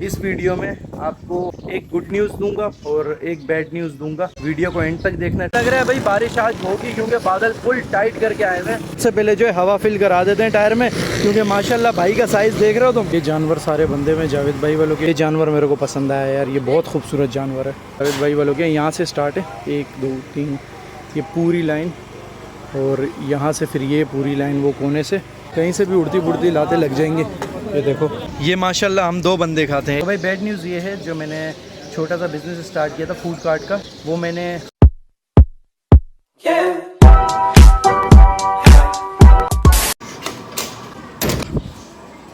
इस वीडियो में आपको एक गुड न्यूज़ दूंगा और एक बैड न्यूज़ दूंगा। वीडियो को एंड तक देखना। लग रहा है भाई बारिश आज होगी क्योंकि बादल फुल टाइट करके आए हैं। सबसे पहले जो है हवा फिल करा देते हैं टायर में, क्योंकि माशाल्लाह भाई का साइज़ देख रहे हो तुम। ये जानवर सारे बंदे में जावेद भाई वालों के। ये जानवर मेरे को पसंद आया यार, ये बहुत खूबसूरत जानवर है जावेद भाई वालों के। यहाँ से स्टार्ट है 1 2 3 ये पूरी लाइन, और यहाँ से फिर ये पूरी लाइन वो कोने से कहीं से भी उड़ती बुड़ती लाते लग जाएंगे। ये देखो, ये माशाल्लाह हम 2 बंदे खाते हैं। तो भाई बैड न्यूज़ ये है, जो मैंने छोटा सा बिजनेस स्टार्ट किया था फूड कार्ट का, वो मैंने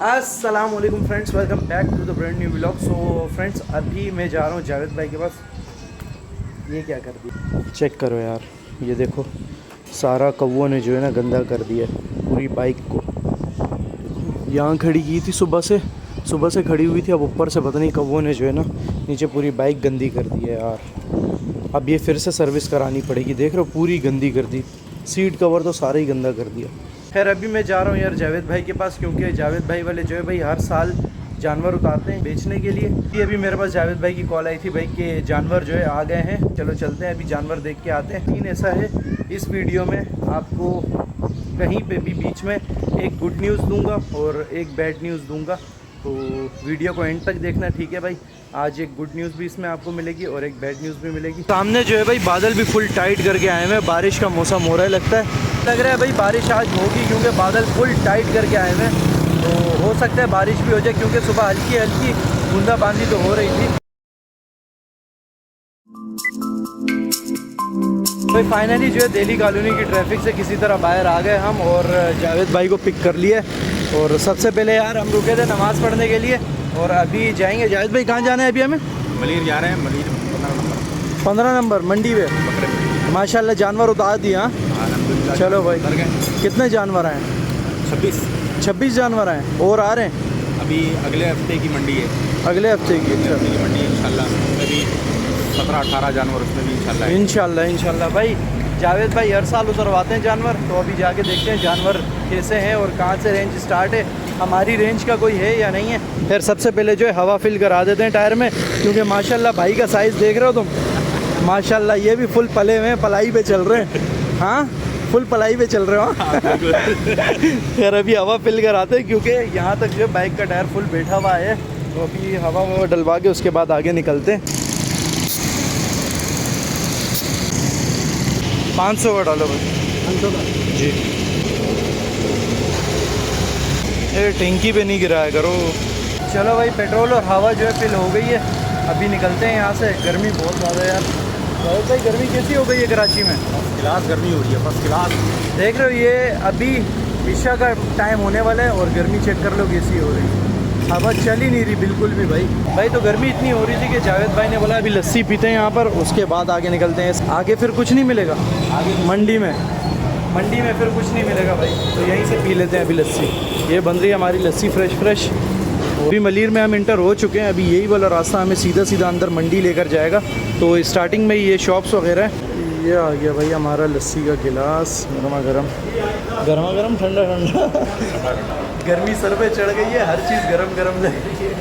अस्सलाम वालेकुम friends, welcome back to the brand new vlog. So friends, अभी मैं जा रहा हूँ जावेद भाई के पास। ये क्या कर दिया, चेक करो यार, ये देखो सारा कौवों ने जो है ना गंदा कर दिया पूरी बाइक को। यहाँ खड़ी की थी सुबह से खड़ी हुई थी, अब ऊपर से पता नहीं कौवों ने जो है ना नीचे पूरी बाइक गंदी कर दी है यार। अब ये फिर से सर्विस करानी पड़ेगी। देख रहे हो पूरी गंदी कर दी, सीट कवर तो सारा ही गंदा कर दिया। खैर अभी मैं जा रहा हूँ यार जावेद भाई के पास, क्योंकि जावेद भाई वाले जो है भाई हर साल जानवर उतारते हैं बेचने के लिए। ये अभी मेरे पास जावेद भाई की कॉल आई थी भाई कि जानवर जो है आ गए हैं, चलो चलते हैं अभी जानवर देख के आते हैं। सीन ऐसा है, इस वीडियो में आपको कहीं पे भी बीच में एक गुड न्यूज़ दूंगा और एक बैड न्यूज़ दूंगा, तो वीडियो को एंड तक देखना, ठीक है भाई। आज एक गुड न्यूज़ भी इसमें आपको मिलेगी और एक बैड न्यूज़ भी मिलेगी। सामने जो है भाई बादल भी फुल टाइट करके आए हैं, बारिश का मौसम हो रहा है लगता है। लग रहा है भाई बारिश आज होगी क्योंकि बादल फुल टाइट करके आए हैं, तो हो सकता है बारिश भी हो जाए, क्योंकि सुबह हल्की हल्की बूंदाबांदी तो हो रही थी। तो फाइनली जो है दिल्ली कॉलोनी की ट्रैफिक से किसी तरह बाहर आ गए हम, और जावेद भाई को पिक कर लिए। और सबसे पहले यार हम रुके थे नमाज़ पढ़ने के लिए, और अभी जाएंगे। जावेद भाई कहाँ जाना है अभी हमें? मलीर जा रहे हैं, मलीर 15 नंबर मंडी में। माशाल्लाह जानवर उतार दिए। हाँ चलो भाई, कितने जानवर आए? 26 जानवर आए और आ रहे हैं। अभी अगले हफ्ते की मंडी है, अगले हफ्ते की मंडी इंशाल्लाह। उसमें भी 17-18 जानवर उसमें भी इंशाल्लाह भाई। जावेद भाई हर साल उतरवाते हैं जानवर, तो अभी जाके देखते हैं जानवर कैसे हैं और कहाँ से रेंज स्टार्ट है, हमारी रेंज का कोई है या नहीं है। फिर सबसे पहले जो है हवा फिल करा देते हैं टायर में, क्योंकि माशाल्लाह भाई का साइज़ देख रहे हो तुम। माशाल्लाह ये भी फुल पले हुए हैं, पलाई पे चल रहे हैं। हाँ फुल पलाई पे चल रहे हो। फिर अभी हवा फिल कराते हैं, क्योंकि यहाँ तक जो बाइक का टायर फुल बैठा हुआ है, तो अभी हवा डलवा के उसके बाद आगे निकलते हैं। 500 का डालो भाई। 500 का जी। ये टैंकी पे नहीं गिराया करो। चलो भाई, पेट्रोल और हवा जो है फिल हो गई है, अभी निकलते हैं यहाँ से। गर्मी बहुत ज़्यादा है यार। बहुत भाई गर्मी कैसी हो गई है कराची में? फर्स्ट क्लास गर्मी हो रही है, फर्स्ट क्लास। देख रहे हो, ये अभी ईशा का टाइम होने वाला है और गर्मी चेक कर लो कैसी हो रही है। हवा चल ही नहीं रही बिल्कुल भी भाई तो गर्मी इतनी हो रही थी कि जावेद भाई ने बोला अभी लस्सी पीते हैं यहाँ पर, उसके बाद आगे निकलते हैं। आगे फिर कुछ नहीं मिलेगा आगे मंडी में फिर कुछ नहीं मिलेगा भाई, तो यहीं से पी लेते हैं अभी लस्सी। ये बन रही है हमारी लस्सी फ्रेश। अभी मलीर में हम इंटर हो चुके हैं, अभी यही वाला रास्ता हमें सीधा अंदर मंडी लेकर जाएगा। तो स्टार्टिंग में ये शॉप्स वगैरह है। ये आ गया भाई हमारा लस्सी का गिलास, गर्मा गर्म ठंडा गर्मी सर पे चढ़ गई है, हर चीज़ गरम लग रही है।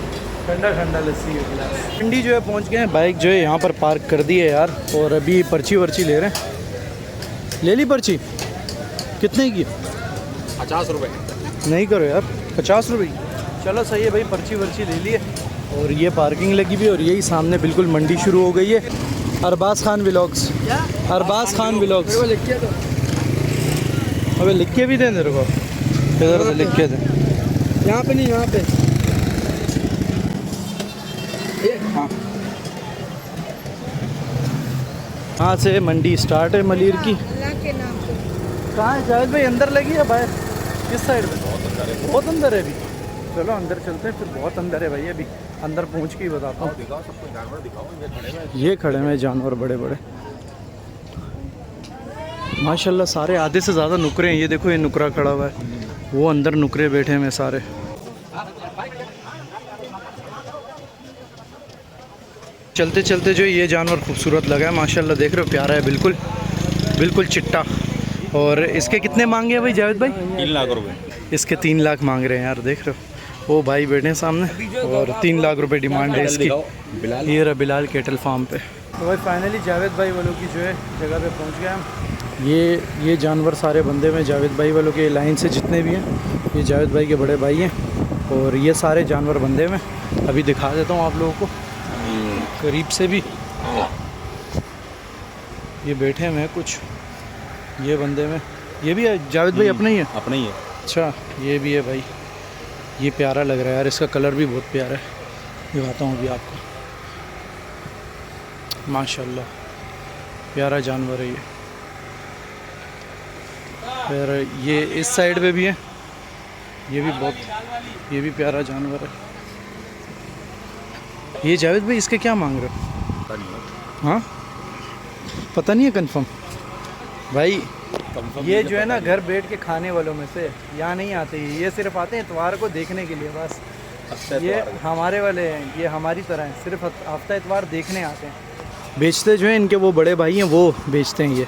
ठंडा लस्सी का गिलास। मंडी जो है पहुंच गए हैं, बाइक जो है यहाँ पर पार्क कर दी है यार, और अभी पर्ची वर्ची ले रहे हैं। ले ली पर्ची? कितने की? 50 रुपये। नहीं करो यार, 50 रुपये की। चलो सही है भाई, पर्ची वर्ची ले लिए। और ये पार्किंग लगी भी, और यही सामने बिल्कुल मंडी शुरू हो गई है। अरबाज खान व्लॉग्स। अबे लिख के भी दें तेरे को, इधर से लिख के दें। यहाँ पे नहीं, यहाँ पे। हाँ, यहाँ से मंडी स्टार्ट है मलीर की। कहाँ है जावेद भाई, अंदर लगी है बाहर? किस साइड में? बहुत अंदर है अभी। चलो अंदर चलते हैं फिर। बहुत अंदर है भाई, अभी अंदर पहुँच के ही बताता हूँ। दिखाओ सबको जानवर दिखाओ। ये खड़े हैं जानवर बड़े माशाल्लाह, सारे आधे से ज़्यादा नुकरे हैं। ये देखो, ये नुकरा खड़ा हुआ है, वो अंदर नुकरे बैठे हैं सारे। चलते जो ये जानवर खूबसूरत लगा है माशाल्लाह, देख रहे हो, प्यारा है बिल्कुल चिट्टा। और इसके कितने मांगे हैं भाई जावेद भाई? 3 लाख रुपए। इसके 3 लाख मांग रहे हैं यार, देख रहे हो। वो भाई बैठे हैं सामने और 3 लाख रुपए डिमांड है इसकी। बिलाल ये रहा बिलाल कैटल फार्म पे। तो भाई फाइनली जावेद भाई वालों की जो है जगह पे पहुंच गए हम। ये जानवर सारे बंदे में जावेद भाई वालों के लाइन से जितने भी हैं ये जावेद भाई के बड़े भाई हैं और ये सारे जानवर बंदे में। अभी दिखा देता हूँ आप लोगों को करीब से भी। ये बैठे हुए हैं कुछ, ये बंदे में ये भी है जावेद भाई अपना ही है। अपना ही है। अच्छा ये भी है भाई, ये प्यारा लग रहा है यार, इसका कलर भी बहुत प्यारा है। दिखाता हूँ अभी आपको, माशाल्लाह प्यारा जानवर है ये। फिर ये इस साइड पे भी है, ये भी बहुत, ये भी प्यारा जानवर है। ये जावेद भाई इसके क्या मांग रहे हो? हाँ पता नहीं है कंफर्म भाई। ये जो है ना घर बैठ के खाने वालों में से यहाँ नहीं आते, ये सिर्फ आते हैं इतवार को देखने के लिए बस। ये हमारे वाले हैं, ये हमारी तरह हैं, सिर्फ हफ्ता इतवार देखने आते हैं। बेचते जो हैं इनके वो बड़े भाई हैं, वो बेचते हैं ये।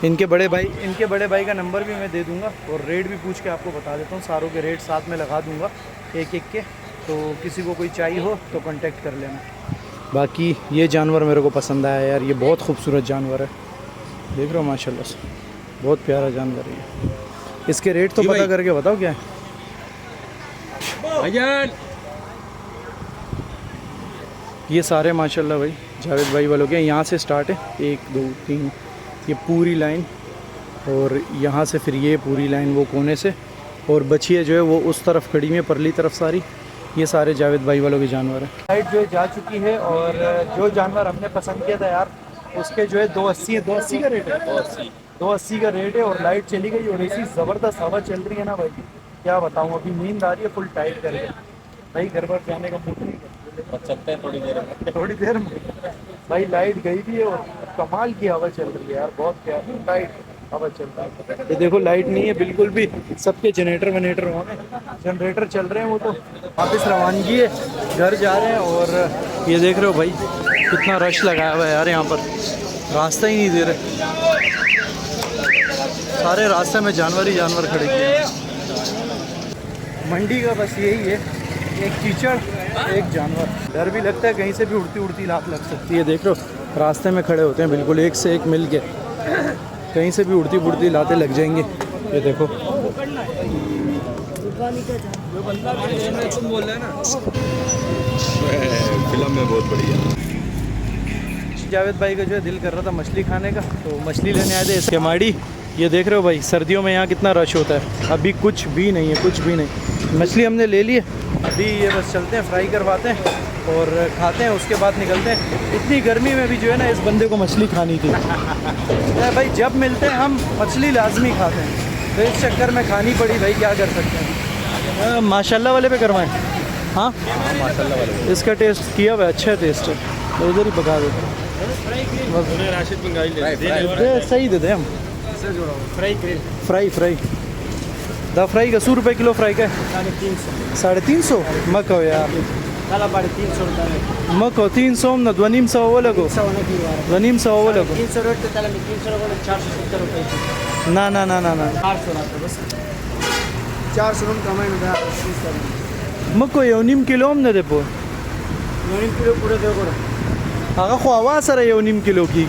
इनके बड़े भाई का नंबर भी मैं दे दूंगा और रेट भी पूछ के आपको बता देता हूँ। सारों के रेट साथ में लगा दूंगा एक एक के, तो किसी को कोई चाहिए हो तो कांटेक्ट कर लेना। बाकी ये जानवर मेरे को पसंद आया यार, ये बहुत खूबसूरत जानवर है, देख रहे हो माशाल्लाह से, बहुत प्यारा जानवर है ये। इसके रेट तो पता करके बताओ क्या है भाईजान। ये सारे माशाल्लाह भाई जावेद भाई वालों के यहाँ से स्टार्ट है 1 2 3 ये पूरी लाइन, और यहाँ से फिर ये पूरी लाइन वो कोने से, और बछिए जो है वो उस तरफ खड़ी में परली तरफ सारी। ये सारे जावेद भाई वालों के जानवर हैं। लाइट जो है जा चुकी है और जो जानवर हमने पसंद किया था यार उसके जो है 280 है, 280 का रेट है, 280 का रेट है। और लाइट चली गई और ऐसी ज़बरदस्त हवा चल रही है ना भाई, क्या बताऊँ। अभी नींद आ रही है फुल टाइट करके भाई, घर पर जाने का मूड नहीं कर, चलते हैं थोड़ी देर में भाई। लाइट गई भी है और कमाल की हवा चल रही है यार, बहुत प्यारी टाइट हवा चल रहा है। ये देखो लाइट नहीं है बिल्कुल भी, सबके जनरेटर चल रहे हैं, वो तो वापस रवानगी है, घर जा रहे हैं। और ये देख रहे हो भाई कितना रश लगाया हुआ है यार, यहाँ पर रास्ता ही नहीं दे रहे, सारे रास्ते में जानवर ही जानवर खड़े किए हैं। मंडी का बस यही है, एक कीचड़ एक जानवर। डर भी लगता है कहीं से भी उड़ती लात लग सकती है। देख लो रास्ते में खड़े होते हैं बिल्कुल एक से एक मिल के, कहीं से भी उड़ती लातें लग जाएंगी। ये देखो फिल्म में बहुत बढ़िया। जावेद भाई का जो है दिल कर रहा था मछली खाने का, तो मछली लेने आए थे इसके माड़ी। ये देख रहे हो भाई सर्दियों में यहाँ कितना रश होता है, अभी कुछ भी नहीं है, कुछ भी नहीं। मछली हमने ले ली है, अभी ये बस चलते हैं फ्राई करवाते हैं और खाते हैं, उसके बाद निकलते हैं। इतनी गर्मी में भी जो है ना इस बंदे को मछली खानी थी। भाई जब मिलते हैं हम मछली लाजमी खाते हैं, तो इस चक्कर में खानी पड़ी भाई, क्या कर सकते हैं। माशाल्लाह वाले पे करवाएं। हाँ माशाल्लाह वाले। इसका टेस्ट किया हुआ अच्छा टेस्ट है, तो इधर ही पका देते हैं। राशिद मंगाई ले सही दे दे हम फ्राई दा फ्राई का 100 रुपये किलो फ्राई का 350 मको यार मको 300 ना 200 वो लगो 200 वो लगो ना 400 कमाई मको ये 1.5 किलो ना दे पो किलो पूरे दे कोड़ा आगा खो आवाज़ सर ये 1.5 किलो की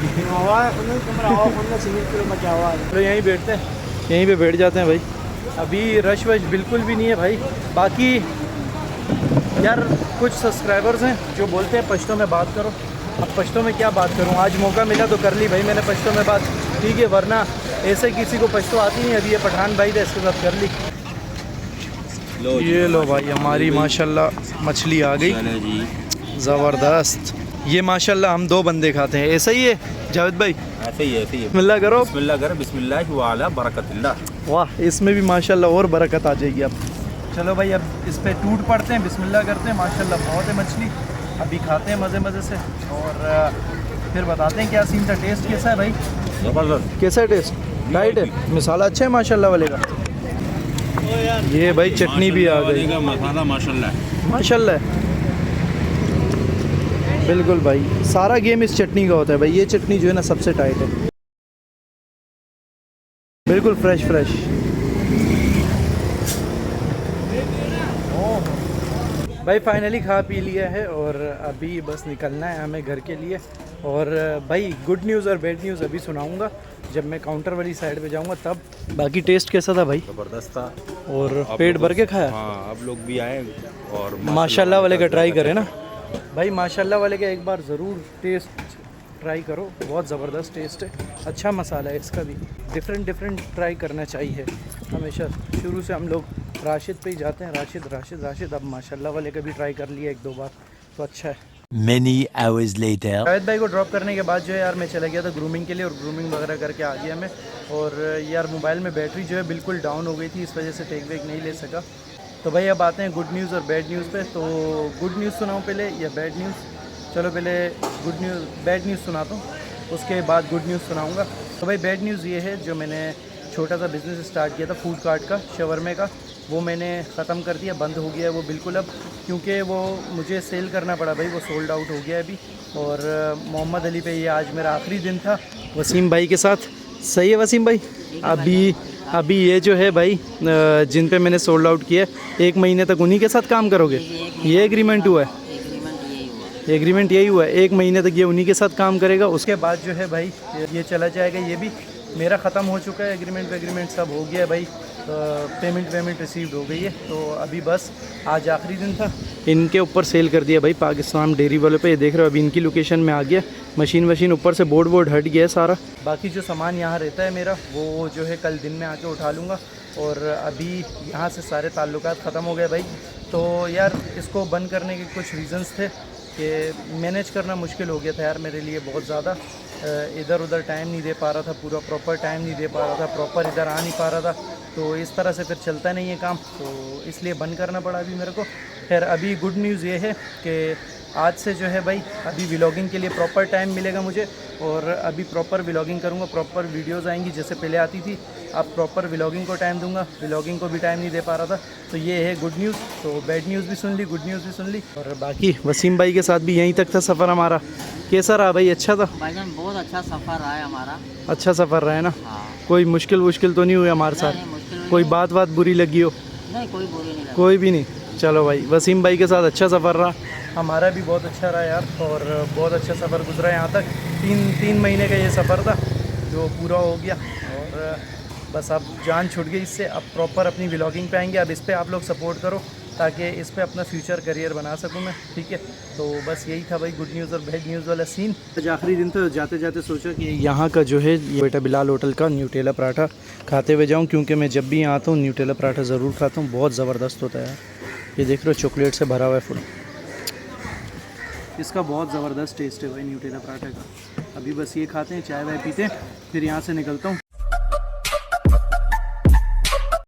तो यहीं बैठते हैं, यहीं पे बैठ जाते हैं भाई। अभी रश वश बिल्कुल भी नहीं है भाई। बाकी यार कुछ सब्सक्राइबर्स हैं जो बोलते हैं पश्तो में बात करो, अब पश्तो में क्या बात करूं, आज मौका मिला तो कर ली भाई मैंने पश्तो में बात, ठीक है, वरना ऐसे किसी को पश्तो आती नहीं। अभी ये पठान भाई थे इसके साथ कर ली। ये लो भाई हमारी माशाल्लाह मछली आ गई, ज़बरदस्त। ये माशाल्लाह हम 2 बंदे खाते हैं, ऐसा ही है जावेद भाई? ऐसे ही है। बिस्मिल्लाह करो, बिस्मिल्लाह करो, बिस्मिल्लाह वाला बरकतिल्लाह। वाह इसमें भी माशाल्लाह और बरकत आ जाएगी अब। चलो भाई अब इस पे टूट पड़ते हैं, बिस्मिल्लाह करते हैं। माशाल्लाह बहुत है मछली, अभी खाते हैं मज़े से और फिर बताते हैं क्या सीन था। टेस्ट कैसा है भाई? ज़बरदस्त। कैसा है टेस्ट? टाइट है, मसाला अच्छा है माशाल्लाह वाले का। ये भाई चटनी भी आ गई, मसाला माशाल्लाह बिल्कुल भाई। सारा गेम इस चटनी का होता है भाई, ये चटनी जो है ना सबसे टाइट है, बिल्कुल फ्रेश। भाई फाइनली खा पी लिया है और अभी बस निकलना है हमें घर के लिए। और भाई गुड न्यूज़ और बैड न्यूज़ अभी सुनाऊंगा जब मैं काउंटर वाली साइड पे जाऊंगा तब। बाकी टेस्ट कैसा था भाई? ज़बरदस्त था। और पेट भर के खाया? हाँ, आप लोग भी आए और माशाल्लाह वाले का ट्राई करें ना भाई, माशाल्लाह वाले का एक बार ज़रूर टेस्ट ट्राई करो, बहुत ज़बरदस्त टेस्ट है, अच्छा मसाला है इसका भी। डिफरेंट ट्राई करना चाहिए हमेशा। शुरू से हम लोग राशिद पे ही जाते हैं, राशिद। अब माशाल्लाह वाले का भी ट्राई कर लिया 1-2 बार, तो अच्छा है। Many hours later. जावेद भाई को ड्रॉप करने के बाद जो है यार मैं चला गया था ग्रूमिंग के लिए, और ग्रूमिंग वगैरह करके आ गया मैं। और यार मोबाइल में बैटरी जो है बिल्कुल डाउन हो गई थी, इस वजह से टेक वेक नहीं ले सका। तो भाई अब आते हैं गुड न्यूज़ और बैड न्यूज़ पे। तो गुड न्यूज़ सुनाऊँ पहले या बैड न्यूज़? चलो पहले बैड न्यूज़ सुनाता हूँ, उसके बाद गुड न्यूज़ सुनाऊँगा। तो भाई बैड न्यूज़ ये है, जो मैंने छोटा सा बिज़नेस स्टार्ट किया था फूड कार्ट का, शवरमे का, वो मैंने ख़त्म कर दिया, बंद हो गया है वो बिल्कुल अब, क्योंकि वो मुझे सेल करना पड़ा भाई, वो सोल्ड आउट हो गया है अभी। और मोहम्मद अली पे ये आज मेरा आखिरी दिन था वसीम भाई के साथ। सही है वसीम भाई? अभी ये जो है भाई जिन पे मैंने सोल्ड आउट किया है, 1 महीने तक उन्हीं के साथ काम करोगे? ये एग्रीमेंट हुआ है? एग्रीमेंट यही हुआ है, 1 महीने तक ये उन्हीं के साथ काम करेगा। उसके बाद जो है भाई ये चला जाएगा। ये भी मेरा ख़त्म हो चुका है, एग्रीमेंट सब हो गया है भाई, पेमेंट रिसीव्ड हो गई है। तो अभी बस आज आखिरी दिन था, इनके ऊपर सेल कर दिया भाई पाकिस्तान डेयरी वालों पे। ये देख रहे हो अभी इनकी लोकेशन में आ गया, मशीन ऊपर से बोर्ड हट गया है सारा। बाकी जो सामान यहाँ रहता है मेरा, वो जो है कल दिन में आके उठा लूँगा। और अभी यहाँ से सारे ताल्लुकात ख़त्म हो गए भाई। तो यार इसको बंद करने के कुछ रीज़न्स थे कि मैनेज करना मुश्किल हो गया था यार मेरे लिए बहुत ज़्यादा। इधर उधर टाइम नहीं दे पा रहा था, पूरा प्रॉपर टाइम नहीं दे पा रहा था, प्रॉपर इधर आ नहीं पा रहा था। तो इस तरह से फिर चलता नहीं है काम, तो इसलिए बंद करना पड़ा अभी मेरे को। खैर अभी गुड न्यूज़ ये है कि आज से जो है भाई अभी व्लॉगिंग के लिए प्रॉपर टाइम मिलेगा मुझे, और अभी प्रॉपर व्लॉगिंग करूँगा, प्रॉपर वीडियोस आएंगी जैसे पहले आती थी। अब प्रॉपर व्लॉगिंग को टाइम दूंगा, व्लॉगिंग को भी टाइम नहीं दे पा रहा था। तो ये है गुड न्यूज़। तो बैड न्यूज़ भी सुन ली, गुड न्यूज़ भी सुन ली। और बाकी वसीम भाई के साथ भी यहीं तक था सफ़र हमारा। कैसा रहा भाई? अच्छा था भाईजान, बहुत अच्छा सफ़र रहा है हमारा। अच्छा सफ़र रहा है ना? हाँ। कोई मुश्किल तो नहीं हुई हमारे साथ? कोई बात बुरी लगी हो? नहीं, कोई बुरी नहीं लगी। कोई भी नहीं। चलो भाई, वसीम भाई के साथ अच्छा सफ़र रहा, हमारा भी बहुत अच्छा रहा यार। और बहुत अच्छा सफ़र गुजरा यहाँ तक। 3 महीने का ये सफ़र था जो पूरा हो गया, और बस अब जान छूट गई इससे। अब प्रॉपर अपनी व्लॉगिंग पे आएंगे। अब इस पर आप लोग सपोर्ट करो ताकि इस पे अपना फ्यूचर करियर बना सकूं मैं, ठीक है? तो बस यही था भाई गुड न्यूज़ और बैड न्यूज़ वाला सीन। आज आखिरी दिन तो जाते जाते सोचा कि यहाँ का जो है ये बेटा बिलाल होटल का न्यूटेला पराठा खाते हुए जाऊँ, क्योंकि मैं जब भी यहाँ आता हूँ न्यूटेला पराठा ज़रूर खाता हूँ, बहुत ज़बरदस्त होता है यार। ये देख रहे हो चॉकलेट से भरा हुआ है फुल, इसका बहुत ज़बरदस्त टेस्ट है भाई न्यूटेला पराठे का। अभी बस ये खाते हैं, चाय वाय पीते हैं, फिर यहाँ से निकलता हूँ।